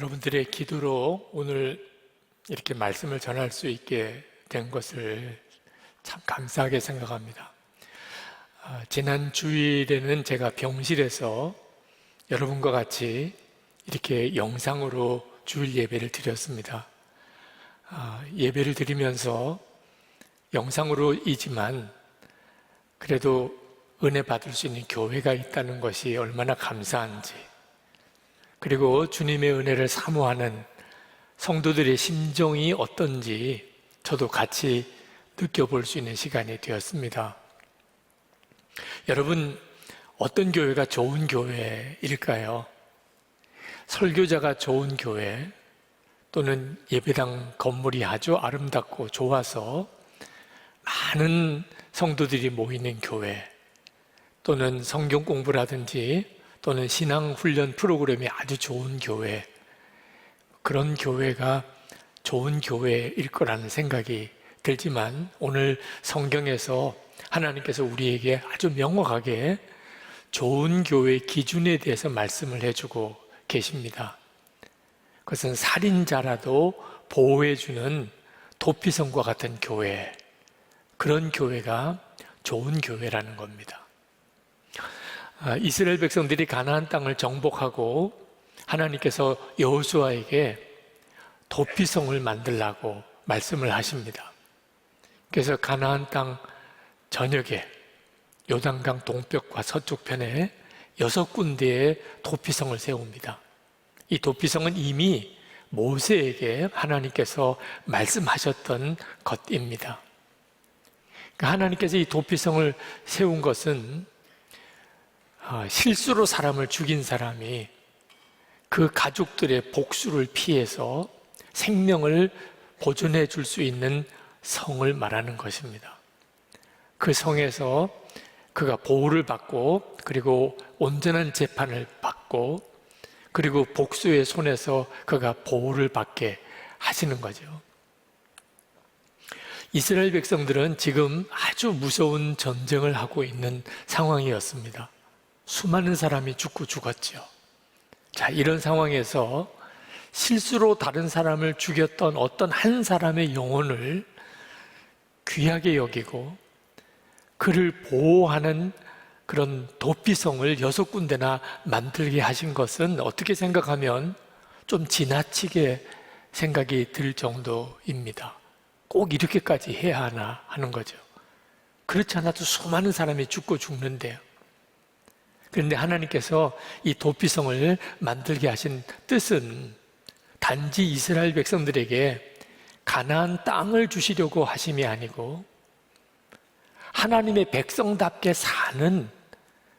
여러분들의 기도로 오늘 이렇게 말씀을 전할 수 있게 된 것을 참 감사하게 생각합니다. 지난 주일에는 제가 병실에서 여러분과 같이 이렇게 영상으로 주일 예배를 드렸습니다. 예배를 드리면서 영상으로이지만 그래도 은혜 받을 수 있는 교회가 있다는 것이 얼마나 감사한지, 그리고 주님의 은혜를 사모하는 성도들의 심정이 어떤지 저도 같이 느껴볼 수 있는 시간이 되었습니다. 여러분, 어떤 교회가 좋은 교회일까요? 설교자가 좋은 교회, 또는 예배당 건물이 아주 아름답고 좋아서 많은 성도들이 모이는 교회, 또는 성경 공부라든지 또는 신앙훈련 프로그램이 아주 좋은 교회, 그런 교회가 좋은 교회일 거라는 생각이 들지만, 오늘 성경에서 하나님께서 우리에게 아주 명확하게 좋은 교회의 기준에 대해서 말씀을 해주고 계십니다. 그것은 살인자라도 보호해주는 도피성과 같은 교회, 그런 교회가 좋은 교회라는 겁니다. 이스라엘 백성들이 가나안 땅을 정복하고 하나님께서 여호수아에게 도피성을 만들라고 말씀을 하십니다. 그래서 가나안 땅 전역에 요단강 동쪽과 서쪽편에 6군데의 도피성을 세웁니다. 이 도피성은 이미 모세에게 하나님께서 말씀하셨던 것입니다. 하나님께서 이 도피성을 세운 것은 실수로 사람을 죽인 사람이 그 가족들의 복수를 피해서 생명을 보존해 줄 수 있는 성을 말하는 것입니다. 그 성에서 그가 보호를 받고, 그리고 온전한 재판을 받고, 그리고 복수의 손에서 그가 보호를 받게 하시는 거죠. 이스라엘 백성들은 지금 아주 무서운 전쟁을 하고 있는 상황이었습니다. 수많은 사람이 죽었죠. 자, 이런 상황에서 실수로 다른 사람을 죽였던 어떤 한 사람의 영혼을 귀하게 여기고 그를 보호하는 그런 도피성을 6군데나 만들게 하신 것은 어떻게 생각하면 좀 지나치게 생각이 들 정도입니다. 꼭 이렇게까지 해야 하나 하는 거죠. 그렇지 않아도 수많은 사람이 죽는데요. 그런데 하나님께서 이 도피성을 만들게 하신 뜻은 단지 이스라엘 백성들에게 가나안 땅을 주시려고 하심이 아니고, 하나님의 백성답게 사는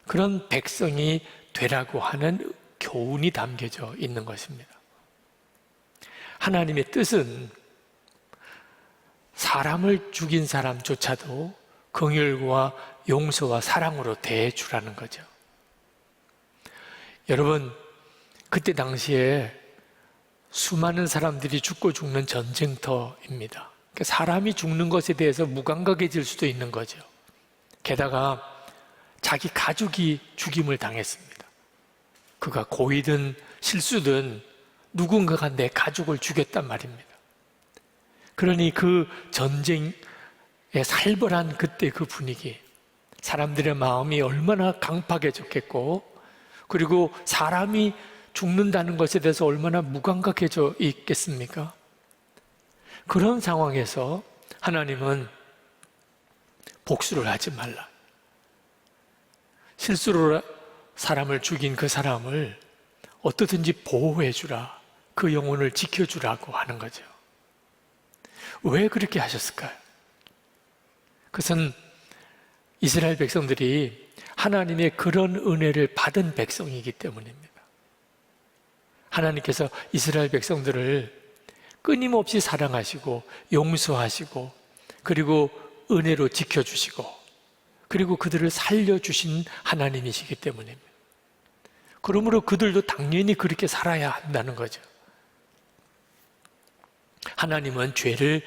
그런 백성이 되라고 하는 교훈이 담겨져 있는 것입니다. 하나님의 뜻은 사람을 죽인 사람조차도 긍휼과 용서와 사랑으로 대해주라는 거죠. 여러분, 그때 당시에 수많은 사람들이 죽는 전쟁터입니다. 사람이 죽는 것에 대해서 무감각해질 수도 있는 거죠. 게다가 자기 가족이 죽임을 당했습니다. 그가 고의든 실수든 누군가가 내 가족을 죽였단 말입니다. 그러니 그 전쟁의 살벌한 그때 그 분위기, 사람들의 마음이 얼마나 강팍해졌겠고, 그리고 사람이 죽는다는 것에 대해서 얼마나 무감각해져 있겠습니까? 그런 상황에서 하나님은 복수를 하지 말라, 실수로 사람을 죽인 그 사람을 어떻든지 보호해 주라, 그 영혼을 지켜주라고 하는 거죠. 왜 그렇게 하셨을까요? 그것은 이스라엘 백성들이 하나님의 그런 은혜를 받은 백성이기 때문입니다. 하나님께서 이스라엘 백성들을 끊임없이 사랑하시고 용서하시고, 그리고 은혜로 지켜주시고, 그리고 그들을 살려주신 하나님이시기 때문입니다. 그러므로 그들도 당연히 그렇게 살아야 한다는 거죠. 하나님은 죄를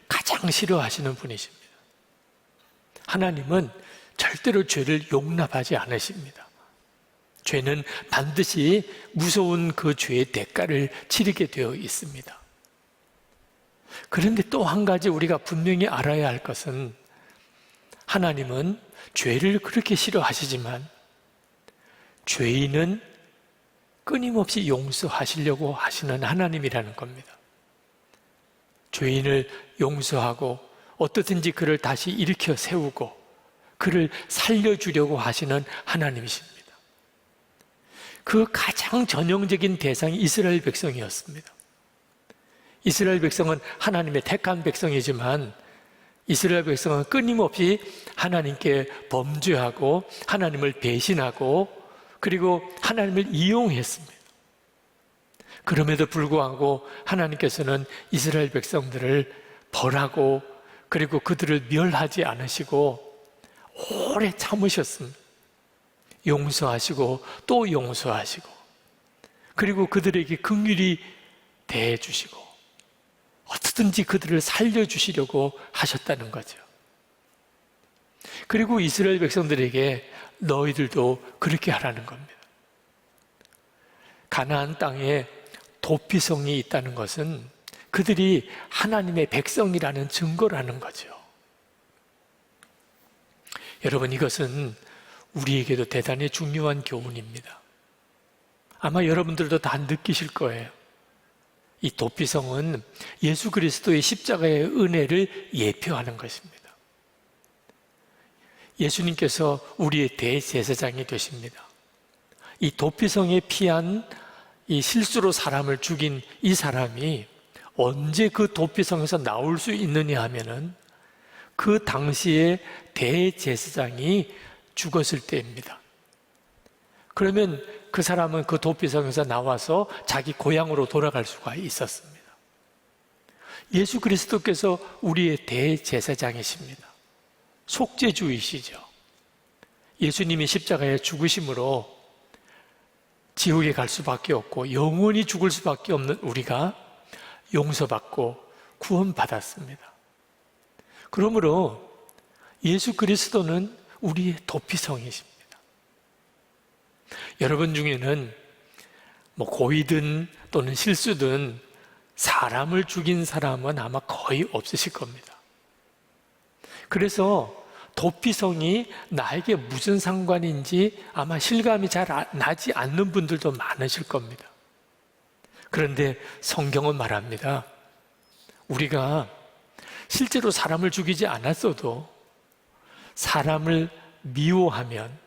가장 싫어하시는 분이십니다. 하나님은 절대로 죄를 용납하지 않으십니다. 죄는 반드시 무서운 그 죄의 대가를 치르게 되어 있습니다. 그런데 또 한 가지 우리가 분명히 알아야 할 것은 하나님은 죄를 그렇게 싫어하시지만 죄인은 끊임없이 용서하시려고 하시는 하나님이라는 겁니다. 죄인을 용서하고 어떻든지 그를 다시 일으켜 세우고 그를 살려주려고 하시는 하나님이십니다. 그 가장 전형적인 대상이 이스라엘 백성이었습니다. 이스라엘 백성은 하나님의 택한 백성이지만 이스라엘 백성은 끊임없이 하나님께 범죄하고 하나님을 배신하고 그리고 하나님을 이용했습니다. 그럼에도 불구하고 하나님께서는 이스라엘 백성들을 벌하고 그리고 그들을 멸하지 않으시고 오래 참으셨습니다. 용서하시고 또 용서하시고 그리고 그들에게 긍휼히 대해주시고 어떻든지 그들을 살려주시려고 하셨다는 거죠. 그리고 이스라엘 백성들에게 너희들도 그렇게 하라는 겁니다. 가나안 땅에 도피성이 있다는 것은 그들이 하나님의 백성이라는 증거라는 거죠. 여러분, 이것은 우리에게도 대단히 중요한 교훈입니다. 아마 여러분들도 다 느끼실 거예요. 이 도피성은 예수 그리스도의 십자가의 은혜를 예표하는 것입니다. 예수님께서 우리의 대제사장이 되십니다. 이 도피성에 피한 이 실수로 사람을 죽인 이 사람이 언제 그 도피성에서 나올 수 있느냐 하면은 그 당시에 대제사장이 죽었을 때입니다. 그러면 그 사람은 그 도피성에서 나와서 자기 고향으로 돌아갈 수가 있었습니다. 예수 그리스도께서 우리의 대제사장이십니다. 속죄주이시죠. 예수님이 십자가에 죽으심으로 지옥에 갈 수밖에 없고 영원히 죽을 수밖에 없는 우리가 용서받고 구원받았습니다. 그러므로 예수 그리스도는 우리의 도피성이십니다. 여러분 중에는 고의든 또는 실수든 사람을 죽인 사람은 아마 거의 없으실 겁니다. 그래서 도피성이 나에게 무슨 상관인지 아마 실감이 잘 나지 않는 분들도 많으실 겁니다. 그런데 성경은 말합니다. 우리가 실제로 사람을 죽이지 않았어도 사람을 미워하면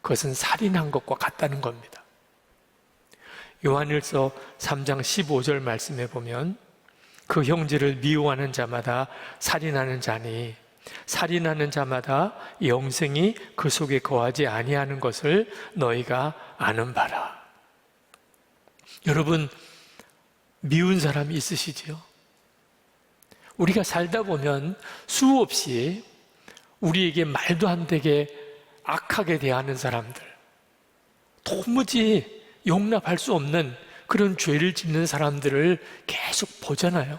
그것은 살인한 것과 같다는 겁니다. 요한일서 3장 15절 말씀에 보면 그 형제를 미워하는 자마다 살인하는 자니 살인하는 자마다 영생이 그 속에 거하지 아니하는 것을 너희가 아는 바라. 여러분, 미운 사람이 있으시지요? 우리가 살다 보면 수없이 우리에게 말도 안 되게 악하게 대하는 사람들, 도무지 용납할 수 없는 그런 죄를 짓는 사람들을 계속 보잖아요.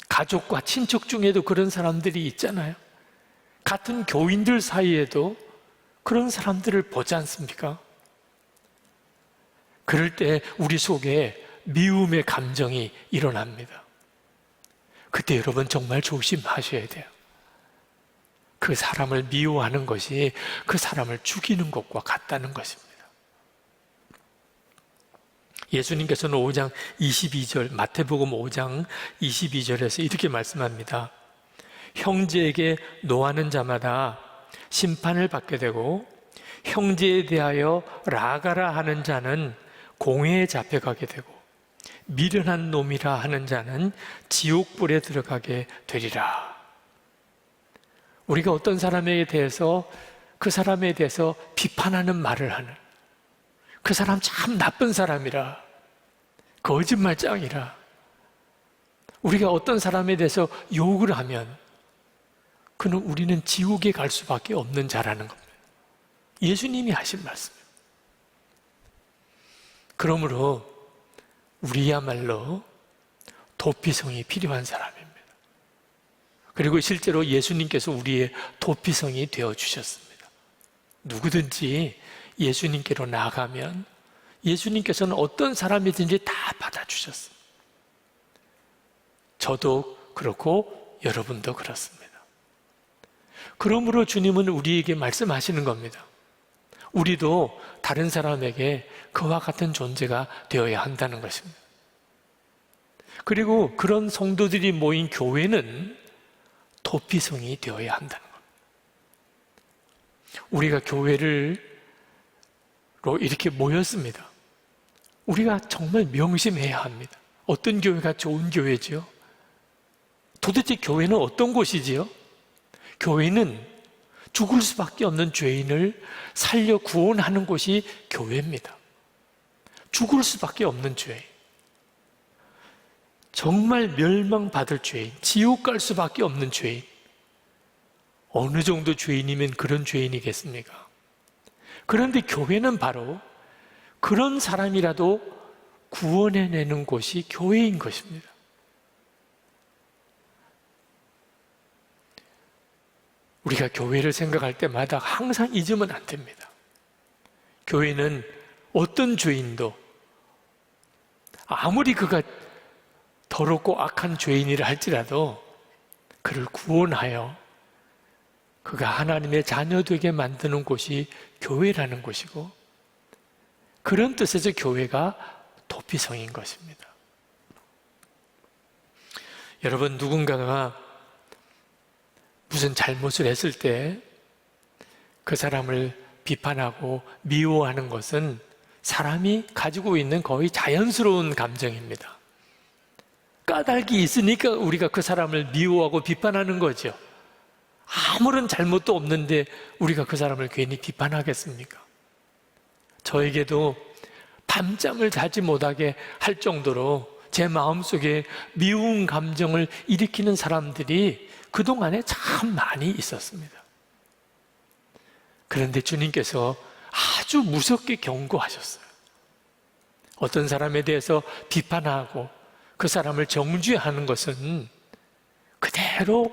가족과 친척 중에도 그런 사람들이 있잖아요. 같은 교인들 사이에도 그런 사람들을 보지 않습니까? 그럴 때 우리 속에 미움의 감정이 일어납니다. 그때 여러분 정말 조심하셔야 돼요. 그 사람을 미워하는 것이 그 사람을 죽이는 것과 같다는 것입니다. 예수님께서는 5장 22절, 마태복음 5장 22절에서 이렇게 말씀합니다. 형제에게 노하는 자마다 심판을 받게 되고 형제에 대하여 라가라 하는 자는 공회에 잡혀가게 되고 미련한 놈이라 하는 자는 지옥불에 들어가게 되리라. 우리가 어떤 사람에 대해서 그 사람에 대해서 비판하는 말을 하는, 그 사람 참 나쁜 사람이라, 거짓말장이라, 우리가 어떤 사람에 대해서 욕을 하면 그는 우리는 지옥에 갈 수밖에 없는 자라는 겁니다. 예수님이 하신 말씀이에요. 그러므로 우리야말로 도피성이 필요한 사람입니다. 그리고 실제로 예수님께서 우리의 도피성이 되어주셨습니다. 누구든지 예수님께로 나아가면 예수님께서는 어떤 사람이든지 다 받아주셨어요. 저도 그렇고 여러분도 그렇습니다. 그러므로 주님은 우리에게 말씀하시는 겁니다. 우리도 다른 사람에게 그와 같은 존재가 되어야 한다는 것입니다. 그리고 그런 성도들이 모인 교회는 도피성이 되어야 한다는 겁니다. 우리가 교회로 이렇게 모였습니다. 우리가 정말 명심해야 합니다. 어떤 교회가 좋은 교회지요? 도대체 교회는 어떤 곳이지요? 교회는 죽을 수밖에 없는 죄인을 살려 구원하는 곳이 교회입니다. 죽을 수밖에 없는 죄인, 정말 멸망받을 죄인, 지옥 갈 수밖에 없는 죄인. 어느 정도 죄인이면 그런 죄인이겠습니까? 그런데 교회는 바로 그런 사람이라도 구원해내는 곳이 교회인 것입니다. 우리가 교회를 생각할 때마다 항상 잊으면 안 됩니다. 교회는 어떤 죄인도 아무리 그가 더럽고 악한 죄인이라 할지라도 그를 구원하여 그가 하나님의 자녀 되게 만드는 곳이 교회라는 곳이고, 그런 뜻에서 교회가 도피성인 것입니다. 여러분, 누군가가 무슨 잘못을 했을 때 그 사람을 비판하고 미워하는 것은 사람이 가지고 있는 거의 자연스러운 감정입니다. 까닭이 있으니까 우리가 그 사람을 미워하고 비판하는 거죠. 아무런 잘못도 없는데 우리가 그 사람을 괜히 비판하겠습니까? 저에게도 밤잠을 자지 못하게 할 정도로 제 마음속에 미운 감정을 일으키는 사람들이 그동안에 참 많이 있었습니다. 그런데 주님께서 아주 무섭게 경고하셨어요. 어떤 사람에 대해서 비판하고 그 사람을 정죄하는 것은 그대로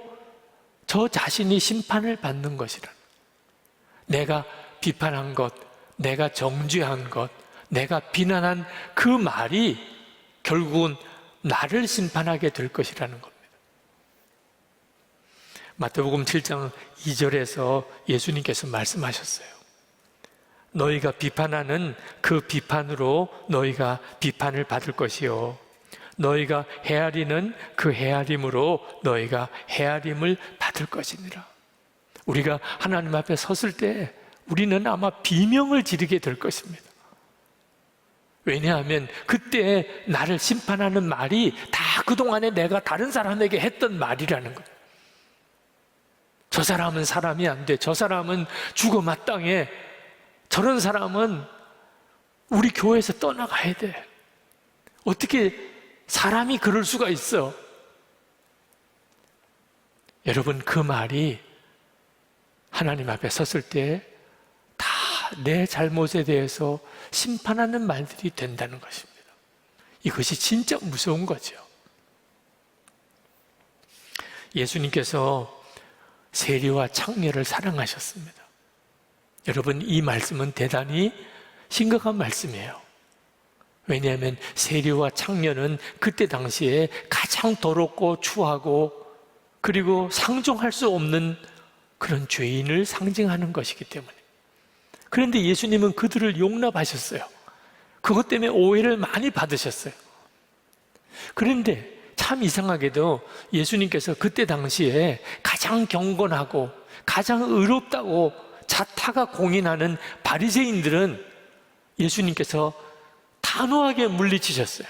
저 자신이 심판을 받는 것이라. 내가 비판한 것, 내가 정죄한 것, 내가 비난한 그 말이 결국은 나를 심판하게 될 것이라는 겁니다. 마태복음 7장 2절에서 예수님께서 말씀하셨어요. 너희가 비판하는 그 비판으로 너희가 비판을 받을 것이요, 너희가 헤아리는 그 헤아림으로 너희가 헤아림을 받을 것이니라. 우리가 하나님 앞에 섰을 때 우리는 아마 비명을 지르게 될 것입니다. 왜냐하면 그때 나를 심판하는 말이 다 그동안에 내가 다른 사람에게 했던 말이라는 거예요. 저 사람은 사람이 안 돼, 저 사람은 죽어 마땅해, 저런 사람은 우리 교회에서 떠나가야 돼. 어떻게 사람이 그럴 수가 있어? 여러분, 그 말이 하나님 앞에 섰을 때 다 내 잘못에 대해서 심판하는 말들이 된다는 것입니다. 이것이 진짜 무서운 거죠. 예수님께서 세리와 창녀를 사랑하셨습니다. 여러분, 이 말씀은 대단히 심각한 말씀이에요. 왜냐하면 세리와 창녀는 그때 당시에 가장 더럽고 추하고 그리고 상종할 수 없는 그런 죄인을 상징하는 것이기 때문에. 그런데 예수님은 그들을 용납하셨어요. 그것 때문에 오해를 많이 받으셨어요. 그런데 참 이상하게도 예수님께서 그때 당시에 가장 경건하고 가장 의롭다고 자타가 공인하는 바리새인들은 예수님께서 단호하게 물리치셨어요.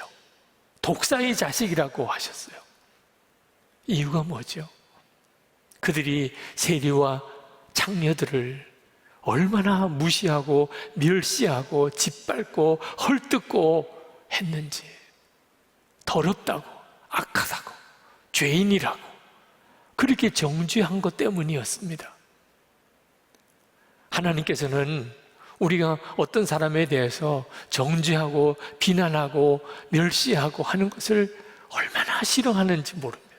독사의 자식이라고 하셨어요. 이유가 뭐죠? 그들이 세리와 창녀들을 얼마나 무시하고 멸시하고 짓밟고 헐뜯고 했는지, 더럽다고, 악하다고, 죄인이라고 그렇게 정죄한 것 때문이었습니다. 하나님께서는 우리가 어떤 사람에 대해서 정죄하고 비난하고 멸시하고 하는 것을 얼마나 싫어하는지 모릅니다.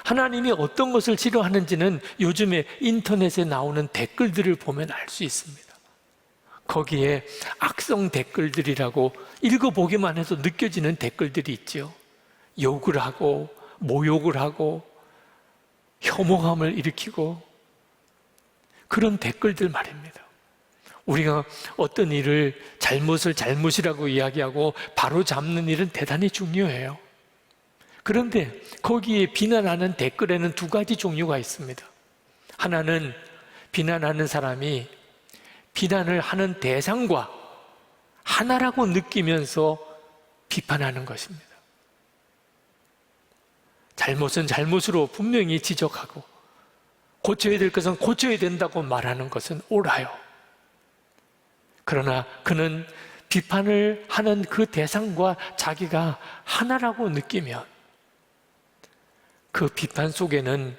하나님이 어떤 것을 싫어하는지는 요즘에 인터넷에 나오는 댓글들을 보면 알 수 있습니다. 거기에 악성 댓글들이라고 읽어보기만 해도 느껴지는 댓글들이 있죠. 욕을 하고 모욕을 하고 혐오감을 일으키고 그런 댓글들 말입니다. 우리가 어떤 일을 잘못을 잘못이라고 이야기하고 바로 잡는 일은 대단히 중요해요. 그런데 거기에 비난하는 댓글에는 두 가지 종류가 있습니다. 하나는 비난하는 사람이 비난을 하는 대상과 하나라고 느끼면서 비판하는 것입니다. 잘못은 잘못으로 분명히 지적하고 고쳐야 될 것은 고쳐야 된다고 말하는 것은 옳아요. 그러나 그는 비판을 하는 그 대상과 자기가 하나라고 느끼면 그 비판 속에는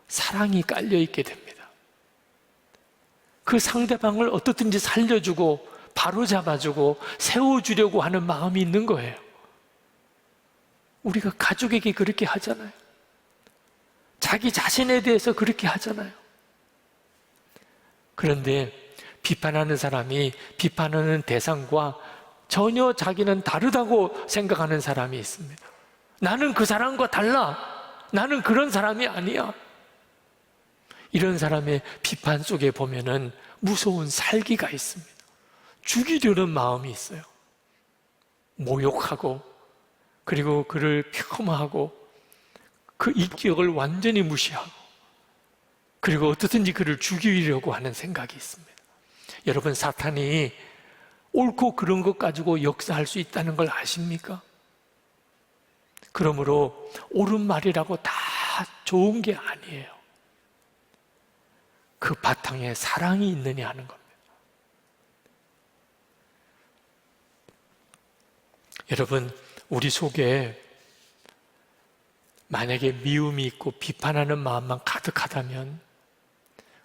사랑이 깔려 있게 됩니다. 그 상대방을 어떻든지 살려주고 바로잡아주고 세워주려고 하는 마음이 있는 거예요. 우리가 가족에게 그렇게 하잖아요. 자기 자신에 대해서 그렇게 하잖아요. 그런데 비판하는 사람이 비판하는 대상과 전혀 자기는 다르다고 생각하는 사람이 있습니다. 나는 그 사람과 달라. 나는 그런 사람이 아니야. 이런 사람의 비판 속에 보면은 무서운 살기가 있습니다. 죽이려는 마음이 있어요. 모욕하고 그리고 그를 폄하하고 그 인격을 완전히 무시하고 그리고 어떻든지 그를 죽이려고 하는 생각이 있습니다. 여러분, 사탄이 옳고 그런 것 가지고 역사할 수 있다는 걸 아십니까? 그러므로 옳은 말이라고 다 좋은 게 아니에요. 그 바탕에 사랑이 있느냐 하는 겁니다. 여러분, 우리 속에 만약에 미움이 있고 비판하는 마음만 가득하다면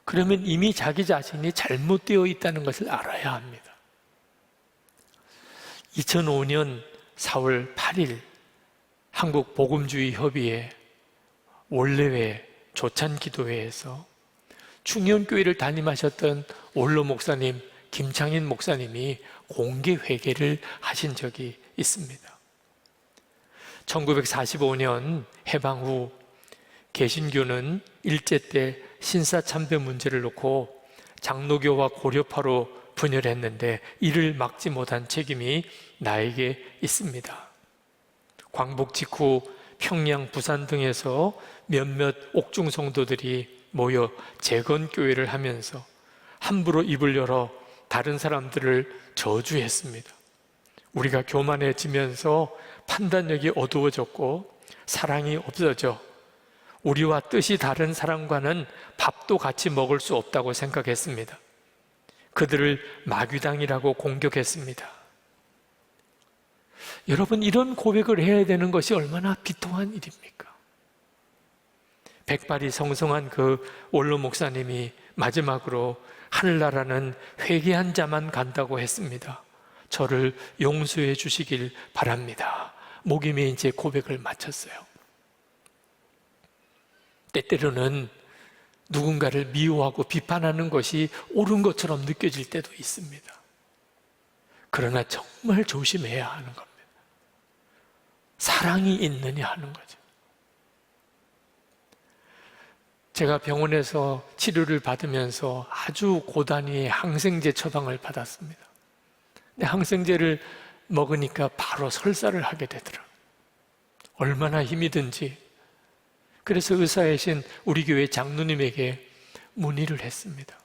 그러면 이미 자기 자신이 잘못되어 있다는 것을 알아야 합니다. 2005년 4월 8일 한국 복음주의 협의회 원래회 조찬기도회에서 충현교회를 담임하셨던 원로 목사님 김창인 목사님이 공개 회개를 하신 적이 있습니다. 1945년 해방 후 개신교는 일제 때 신사참배 문제를 놓고 장로교와 고려파로 분열했는데 이를 막지 못한 책임이 나에게 있습니다. 광복 직후 평양, 부산 등에서 몇몇 옥중 성도들이 모여 재건교회를 하면서 함부로 입을 열어 다른 사람들을 저주했습니다. 우리가 교만해지면서 판단력이 어두워졌고 사랑이 없어져 우리와 뜻이 다른 사람과는 밥도 같이 먹을 수 없다고 생각했습니다. 그들을 마귀당이라고 공격했습니다. 여러분, 이런 고백을 해야 되는 것이 얼마나 비통한 일입니까? 백발이 성성한 그 원로 목사님이 마지막으로 하늘나라는 회개한 자만 간다고 했습니다. 저를 용서해 주시길 바랍니다. 목임에 이제 고백을 마쳤어요. 때때로는 누군가를 미워하고 비판하는 것이 옳은 것처럼 느껴질 때도 있습니다. 그러나 정말 조심해야 하는 겁니다. 사랑이 있느냐 하는 거죠. 제가 병원에서 치료를 받으면서 아주 고단위의 항생제 처방을 받았습니다. 근데 항생제를 먹으니까 바로 설사를 하게 되더라고요. 얼마나 힘이 든지. 그래서 의사이신 우리 교회 장로님에게 문의를 했습니다.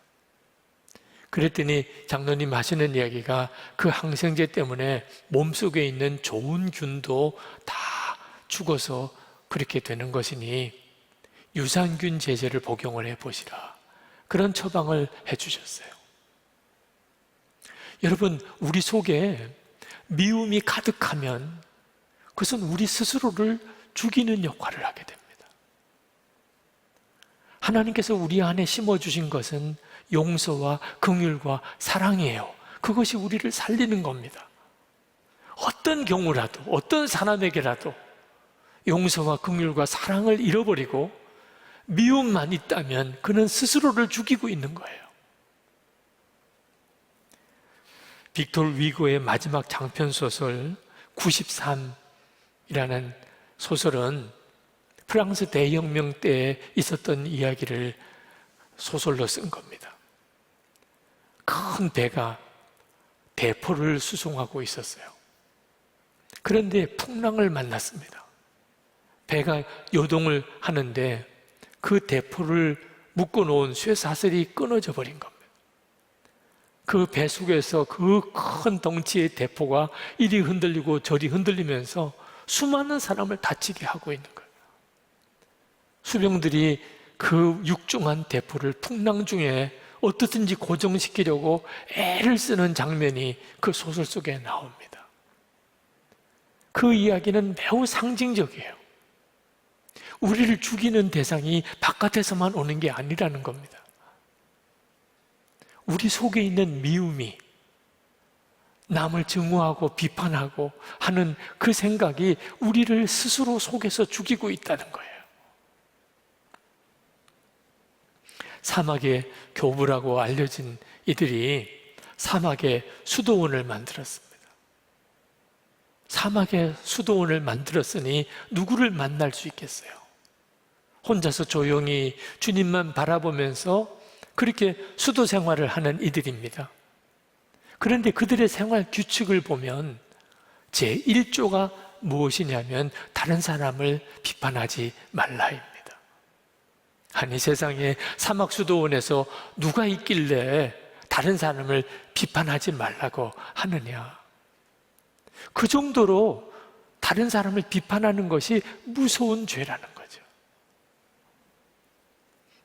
그랬더니 장로님 하시는 이야기가 그 항생제 때문에 몸속에 있는 좋은 균도 다 죽어서 그렇게 되는 것이니 유산균 제제를 복용을 해보시라. 그런 처방을 해주셨어요. 여러분, 우리 속에 미움이 가득하면 그것은 우리 스스로를 죽이는 역할을 하게 됩니다. 하나님께서 우리 안에 심어주신 것은 용서와 긍휼과 사랑이에요. 그것이 우리를 살리는 겁니다. 어떤 경우라도 어떤 사람에게라도 용서와 긍휼과 사랑을 잃어버리고 미움만 있다면 그는 스스로를 죽이고 있는 거예요. 빅토르 위고의 마지막 장편 소설 93이라는 소설은 프랑스 대혁명 때에 있었던 이야기를 소설로 쓴 겁니다. 큰 배가 대포를 수송하고 있었어요. 그런데 풍랑을 만났습니다. 배가 요동을 하는데 그 대포를 묶어놓은 쇠사슬이 끊어져 버린 겁니다. 그 배 속에서 그 큰 덩치의 대포가 이리 흔들리고 저리 흔들리면서 수많은 사람을 다치게 하고 있는 거예요. 수병들이 그 육중한 대포를 풍랑 중에 어떻든지 고정시키려고 애를 쓰는 장면이 그 소설 속에 나옵니다. 그 이야기는 매우 상징적이에요. 우리를 죽이는 대상이 바깥에서만 오는 게 아니라는 겁니다. 우리 속에 있는 미움이, 남을 증오하고 비판하고 하는 그 생각이 우리를 스스로 속에서 죽이고 있다는 거예요. 사막의 교부라고 알려진 이들이 사막에 수도원을 만들었습니다. 사막에 수도원을 만들었으니 누구를 만날 수 있겠어요? 혼자서 조용히 주님만 바라보면서 그렇게 수도 생활을 하는 이들입니다. 그런데 그들의 생활 규칙을 보면 제1조가 무엇이냐면 다른 사람을 비판하지 말라입니다. 아니, 세상에 사막 수도원에서 누가 있길래 다른 사람을 비판하지 말라고 하느냐. 그 정도로 다른 사람을 비판하는 것이 무서운 죄라는 거죠.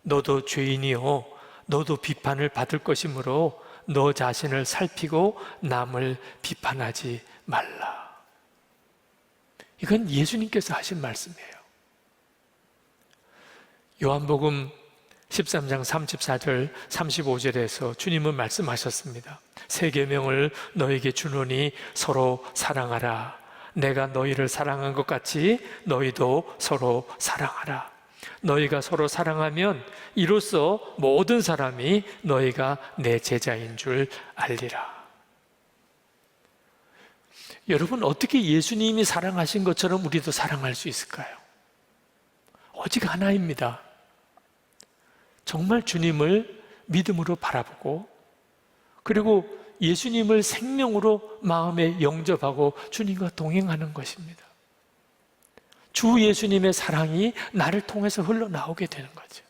너도 죄인이요, 너도 비판을 받을 것이므로 너 자신을 살피고 남을 비판하지 말라. 이건 예수님께서 하신 말씀이에요. 요한복음 13장 34절 35절에서 주님은 말씀하셨습니다. 새 계명을 너에게 주노니 서로 사랑하라. 내가 너희를 사랑한 것 같이 너희도 서로 사랑하라. 너희가 서로 사랑하면 이로써 모든 사람이 너희가 내 제자인 줄 알리라. 여러분, 어떻게 예수님이 사랑하신 것처럼 우리도 사랑할 수 있을까요? 오직 하나입니다. 정말 주님을 믿음으로 바라보고, 그리고 예수님을 생명으로 마음에 영접하고 주님과 동행하는 것입니다. 주 예수님의 사랑이 나를 통해서 흘러나오게 되는 거죠.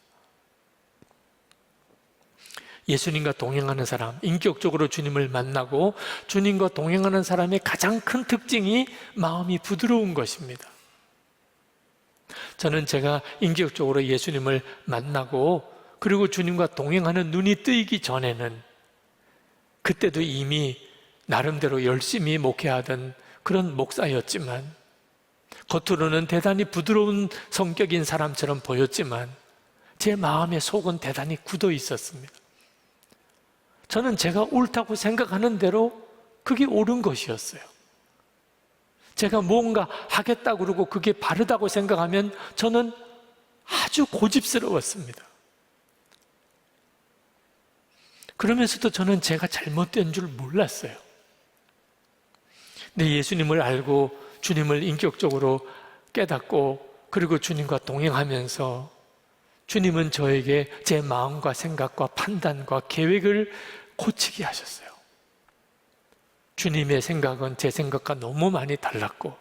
예수님과 동행하는 사람, 인격적으로 주님을 만나고 주님과 동행하는 사람의 가장 큰 특징이 마음이 부드러운 것입니다. 저는 제가 인격적으로 예수님을 만나고 그리고 주님과 동행하는 눈이 뜨이기 전에는, 그때도 이미 나름대로 열심히 목회하던 그런 목사였지만, 겉으로는 대단히 부드러운 성격인 사람처럼 보였지만 제 마음의 속은 대단히 굳어 있었습니다. 저는 제가 옳다고 생각하는 대로 그게 옳은 것이었어요. 제가 뭔가 하겠다고 그러고 그게 바르다고 생각하면 저는 아주 고집스러웠습니다. 그러면서도 저는 제가 잘못된 줄 몰랐어요. 근데 예수님을 알고 주님을 인격적으로 깨닫고 그리고 주님과 동행하면서 주님은 저에게 제 마음과 생각과 판단과 계획을 고치게 하셨어요. 주님의 생각은 제 생각과 너무 많이 달랐고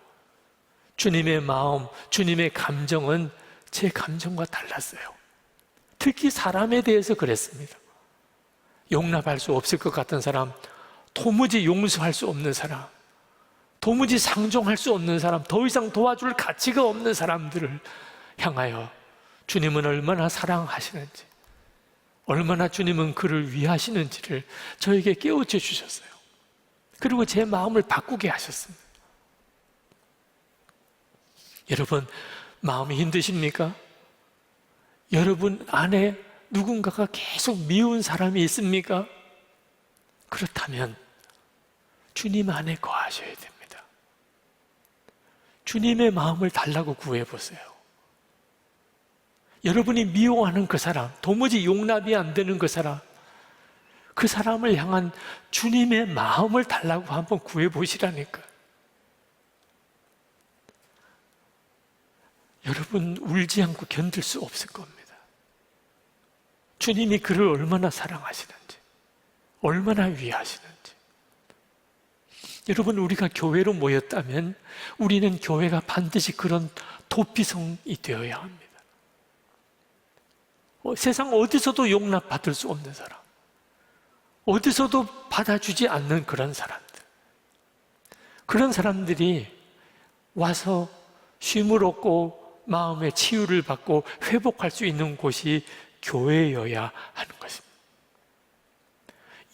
주님의 마음, 주님의 감정은 제 감정과 달랐어요. 특히 사람에 대해서 그랬습니다. 용납할 수 없을 것 같은 사람, 도무지 용서할 수 없는 사람, 도무지 상종할 수 없는 사람, 더 이상 도와줄 가치가 없는 사람들을 향하여 주님은 얼마나 사랑하시는지, 얼마나 주님은 그를 위하시는지를 저에게 깨우쳐 주셨어요. 그리고 제 마음을 바꾸게 하셨습니다. 여러분, 마음이 힘드십니까? 여러분 안에 누군가가 계속 미운 사람이 있습니까? 그렇다면 주님 안에 거하셔야 됩니다. 주님의 마음을 달라고 구해보세요. 여러분이 미워하는 그 사람, 도무지 용납이 안 되는 그 사람, 그 사람을 향한 주님의 마음을 달라고 한번 구해보시라니까. 여러분, 울지 않고 견딜 수 없을 겁니다. 주님이 그를 얼마나 사랑하시는지, 얼마나 위하시는지. 여러분, 우리가 교회로 모였다면 우리는 교회가 반드시 그런 도피성이 되어야 합니다. 세상 어디서도 용납받을 수 없는 사람, 어디서도 받아주지 않는 그런 사람들, 그런 사람들이 와서 쉼을 얻고 마음의 치유를 받고 회복할 수 있는 곳이 교회여야 하는 것입니다.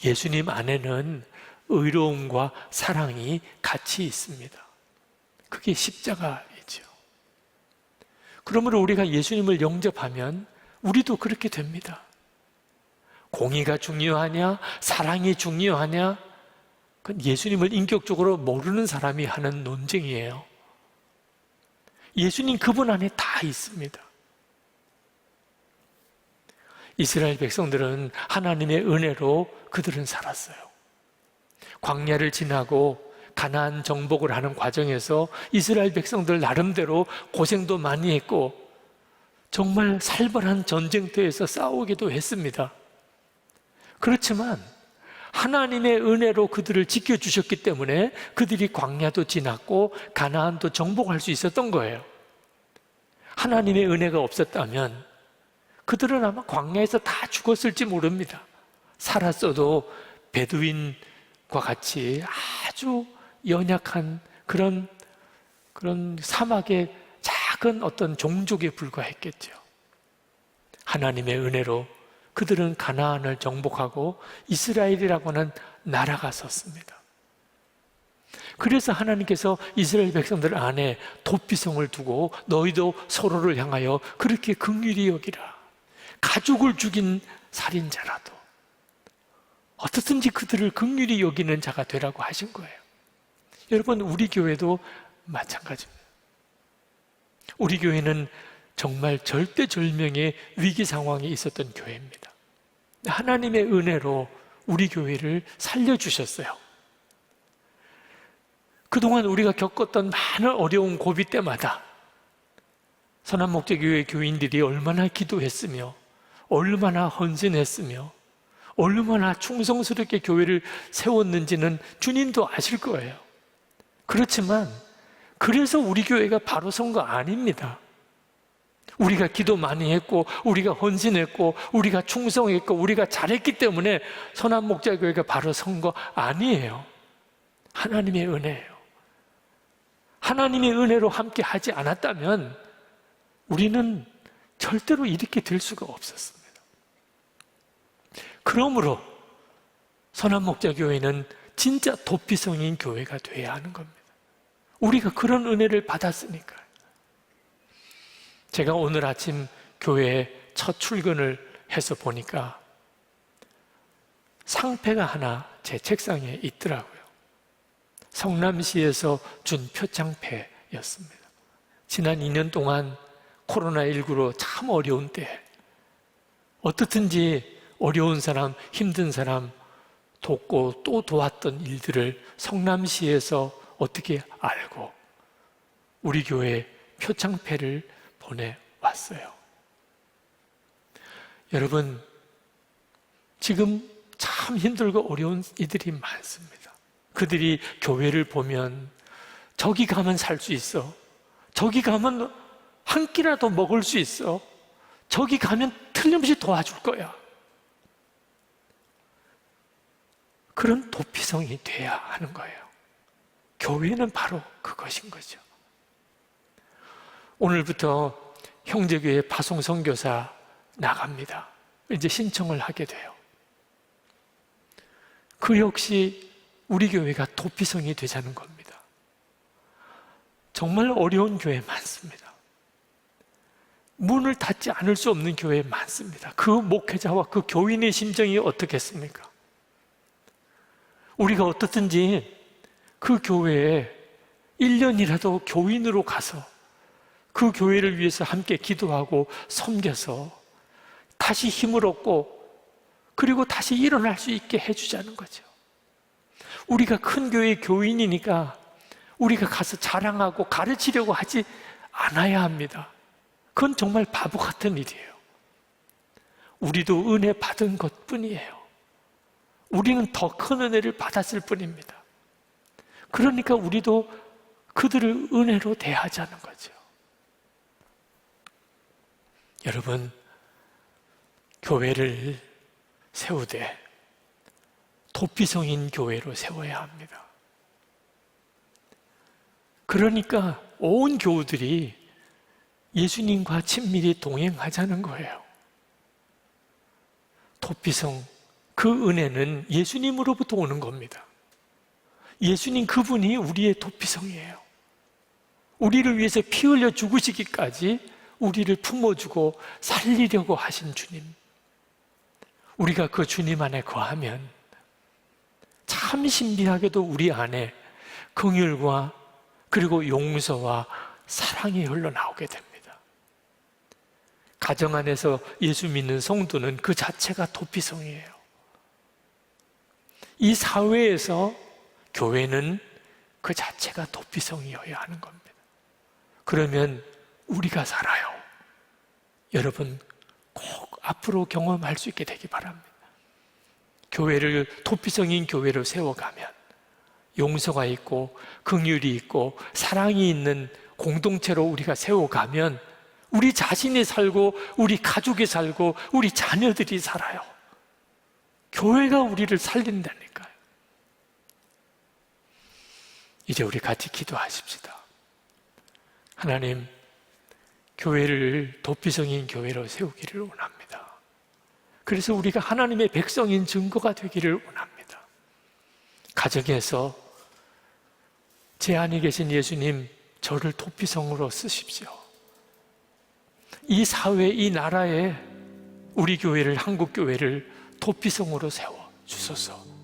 예수님 안에는 의로움과 사랑이 같이 있습니다. 그게 십자가이죠. 그러므로 우리가 예수님을 영접하면 우리도 그렇게 됩니다. 공의가 중요하냐, 사랑이 중요하냐, 그건 예수님을 인격적으로 모르는 사람이 하는 논쟁이에요. 예수님 그분 안에 다 있습니다. 이스라엘 백성들은 하나님의 은혜로 그들은 살았어요. 광야를 지나고 가나안 정복을 하는 과정에서 이스라엘 백성들 나름대로 고생도 많이 했고 정말 살벌한 전쟁터에서 싸우기도 했습니다. 그렇지만 하나님의 은혜로 그들을 지켜주셨기 때문에 그들이 광야도 지났고 가나안도 정복할 수 있었던 거예요. 하나님의 은혜가 없었다면 그들은 아마 광야에서 다 죽었을지 모릅니다. 살았어도 베두인과 같이 아주 연약한 그런 사막의 작은 어떤 종족에 불과했겠죠. 하나님의 은혜로 그들은 가나안을 정복하고 이스라엘이라고 하는 나라가 섰습니다. 그래서 하나님께서 이스라엘 백성들 안에 도피성을 두고 너희도 서로를 향하여 그렇게 긍휼히 여기라. 가족을 죽인 살인자라도 어떻든지 그들을 긍휼히 여기는 자가 되라고 하신 거예요. 여러분, 우리 교회도 마찬가지입니다. 우리 교회는 정말 절대절명의 위기 상황에 있었던 교회입니다. 하나님의 은혜로 우리 교회를 살려주셨어요. 그동안 우리가 겪었던 많은 어려운 고비 때마다 선한목자교회 교인들이 얼마나 기도했으며 얼마나 헌신했으며 얼마나 충성스럽게 교회를 세웠는지는 주님도 아실 거예요. 그렇지만 그래서 우리 교회가 바로 선 거 아닙니다. 우리가 기도 많이 했고 우리가 헌신했고 우리가 충성했고 우리가 잘했기 때문에 선한목자교회가 바로 선 거 아니에요. 하나님의 은혜예요. 하나님의 은혜로 함께 하지 않았다면 우리는 절대로 이렇게 될 수가 없었습니다. 그러므로 선한목자교회는 진짜 도피성인 교회가 되어야 하는 겁니다. 우리가 그런 은혜를 받았으니까요. 제가 오늘 아침 교회에 첫 출근을 해서 보니까 상패가 하나 제 책상에 있더라고요. 성남시에서 준 표창패였습니다. 지난 2년 동안 코로나19로 참 어려운 때 어떻든지 어려운 사람, 힘든 사람 돕고 또 도왔던 일들을 성남시에서 어떻게 알고 우리 교회에 표창패를 보내왔어요. 여러분, 지금 참 힘들고 어려운 이들이 많습니다. 그들이 교회를 보면 저기 가면 살 수 있어, 저기 가면 한 끼라도 먹을 수 있어, 저기 가면 틀림없이 도와줄 거야, 그런 도피성이 돼야 하는 거예요. 교회는 바로 그것인 거죠. 오늘부터 형제교회 파송 선교사 나갑니다. 이제 신청을 하게 돼요. 그 역시 우리 교회가 도피성이 되자는 겁니다. 정말 어려운 교회 많습니다. 문을 닫지 않을 수 없는 교회 많습니다. 그 목회자와 그 교인의 심정이 어떻겠습니까? 우리가 어떻든지 그 교회에 1년이라도 교인으로 가서 그 교회를 위해서 함께 기도하고 섬겨서 다시 힘을 얻고 그리고 다시 일어날 수 있게 해주자는 거죠. 우리가 큰 교회 교인이니까 우리가 가서 자랑하고 가르치려고 하지 않아야 합니다. 그건 정말 바보 같은 일이에요. 우리도 은혜 받은 것 뿐이에요. 우리는 더 큰 은혜를 받았을 뿐입니다. 그러니까 우리도 그들을 은혜로 대하자는 거죠. 여러분, 교회를 세우되 도피성인 교회로 세워야 합니다. 그러니까 온 교우들이 예수님과 친밀히 동행하자는 거예요. 도피성, 그 은혜는 예수님으로부터 오는 겁니다. 예수님 그분이 우리의 도피성이에요. 우리를 위해서 피 흘려 죽으시기까지 우리를 품어주고 살리려고 하신 주님. 우리가 그 주님 안에 거하면 참 신비하게도 우리 안에 긍휼과 그리고 용서와 사랑이 흘러나오게 됩니다. 가정 안에서 예수 믿는 성도는 그 자체가 도피성이에요. 이 사회에서 교회는 그 자체가 도피성이어야 하는 겁니다. 그러면 우리가 살아요. 여러분 꼭 앞으로 경험할 수 있게 되기 바랍니다. 교회를 도피성인 교회로 세워가면 용서가 있고 긍휼이 있고 사랑이 있는 공동체로 우리가 세워가면 우리 자신이 살고 우리 가족이 살고 우리 자녀들이 살아요. 교회가 우리를 살린다니까요. 이제 우리 같이 기도하십시다. 하나님, 교회를 도피성인 교회로 세우기를 원합니다. 그래서 우리가 하나님의 백성인 증거가 되기를 원합니다. 가정에서 제 안에 계신 예수님, 저를 도피성으로 쓰십시오. 이 사회, 이 나라에 우리 교회를, 한국 교회를 도피성으로 세워 주소서.